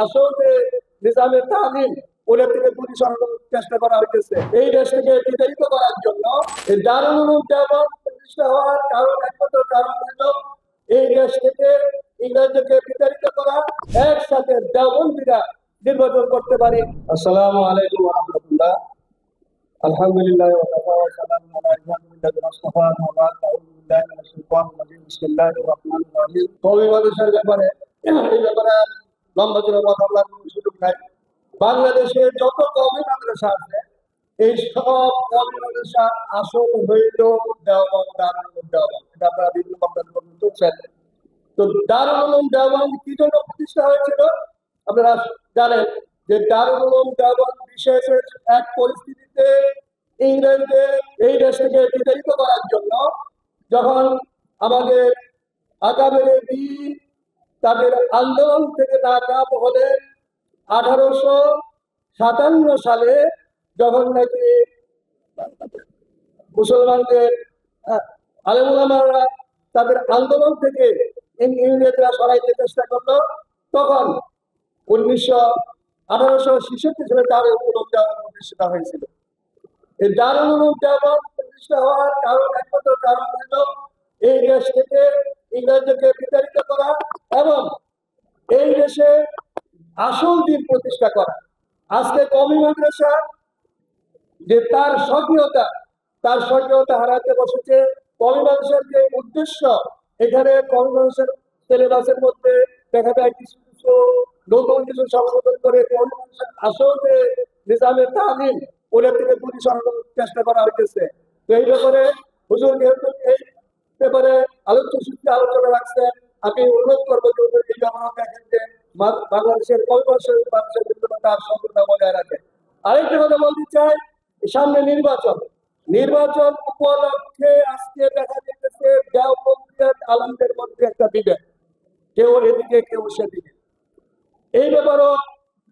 আসল যে নিজামের তালিম ওটা থেকে দূরে সরানোর চেষ্টা করা হইতেছে। এই দেশ থেকে বিতাড়িত করার জন্য এই দারুল উলুম দেওবন্দ প্রতিষ্ঠা হওয়ার কারণ, একমাত্র কারণ হলো এই দেশ থেকে ইংরেজদেরকে বিতাড়িত করা, একসাথে দেওবন্দিরা নির্বাচন করতে পারি। আসসালামু আলাইকুম ওয়া রাহমাতুল্লাহ। আলহামদুলিল্লাহ ওয়া কাফা ওয়া সালামুন আলা ইবাদিল্লাহিল মুস্তাফা ওয়া বা'দ। আউযু বিল্লাহি মিনাশ শাইতানির রাজীম। বিসমিল্লাহির রহমানির রহিম। কওমি মাদ্রাসার ব্যাপারে লম্বা চূড়া কথা বলার কোনো সুযোগ নাই। বাংলাদেশে যত কওমি মাদ্রাসা আছে, এই সব কওমি মাদ্রাসা আসল হইল দেওবন্দ, দারুল উলুম দেওবন্দ। এটা আপনারা বিভিন্ন বক্তব্য শুনছেন। তো দারুল উলুম দেওবন্দ কি জন্য প্রতিষ্ঠা হয়েছিল আপনারা জানেন যে দারুল উলুম দেওবন্দ বিশেষ এক পরিস্থিতিতে ইংরেজদের এই দেশ থেকে বিতাড়িত করার জন্য, যখন আমাদের আকাবের দিন তাদের আন্দোলন থেকে নাকাব হলে 1857 সালে যখন নাকি মুসলমানদের আলেম ওলামারা তাদের আন্দোলন থেকে ইংরেজরা সরাইতে চেষ্টা করলো, তখন 1866 সালে দারুল উলুম দেওবন্দ প্রতিষ্ঠা হয়েছিল। এই দারুল উলুম দেওবন্দ প্রতিষ্ঠা হওয়ার কারণ, একমাত্র কারণ হলো এই দেশ থেকে ইংরেজদেরকে বিতাড়িত করা এবং এই দেশে আসল দিন প্রতিষ্ঠা করা। আজকে কওমি মাদ্রাসা যে তার স্বকীয়তা হারাতে বসেছে। কওমি মাদ্রাসার যে উদ্দেশ্য, এখানে কওমি মাদ্রাসার সিলেবাসের মধ্যে দেখা যায় কিছু কিছু নতুন কিছু সংশোধন করে কওমি মাদ্রাসার আসল যে নিজামের তালিম ওটা থেকে দূরে সরানোর চেষ্টা করা হইতেছে। তো এই ব্যাপারে হুজুর যেহেতু এই ব্যাপারে আলোচনা রাখছেন, আমি অনুরোধ করবো যে এই ব্যাপারে দেখেন যে বাংলাদেশের কওমি মাদ্রাসার তার সম্পূর্ণতা বজায় রাখে। আরেকটা কথা বলতে চাই, সামনে নির্বাচন উপলক্ষে আজকে দেখা যেতেছে দেওবন্দিয়ার আলেমদের মধ্যে একটা বিভেদ, কেউ এদিকে কেউ সেদিকে। এই ব্যাপারেও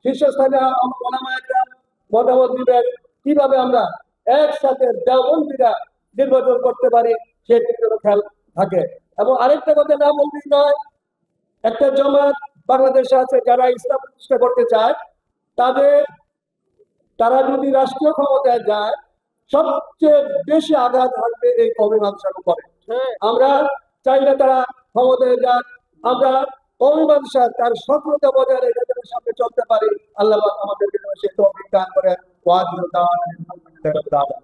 শীর্ষস্থানে ওলামায়ে কেরাম মতামত দিবেন কিভাবে আমরা একসাথে দেওবন্দিরা নির্বাচন করতে পারি, সেদিকে খেয়াল থাকে। এবং আরেকটা কথা না বলতেই নয়, একটা জামাত বাংলাদেশে আছে যারা ইসলাম প্রতিষ্ঠা করতে চায়, তারা যদি রাষ্ট্রীয় ক্ষমতায় যায়, সবচেয়ে বেশি আঘাত হানবে এই কওমি মাদ্রাসার উপরে। আমরা চাই না তারা ক্ষমতায় যাক, আমরা কওমি মাদ্রাসা তার সফলতা বজায় রেখে সামনে চলতে পারি। আল্লাহ আমাদেরকে সেই তৌফিক দান করেন। ওয়া আখিরু দাওয়ানা আলহামদুলিল্লাহি রাব্বিল আলামিন।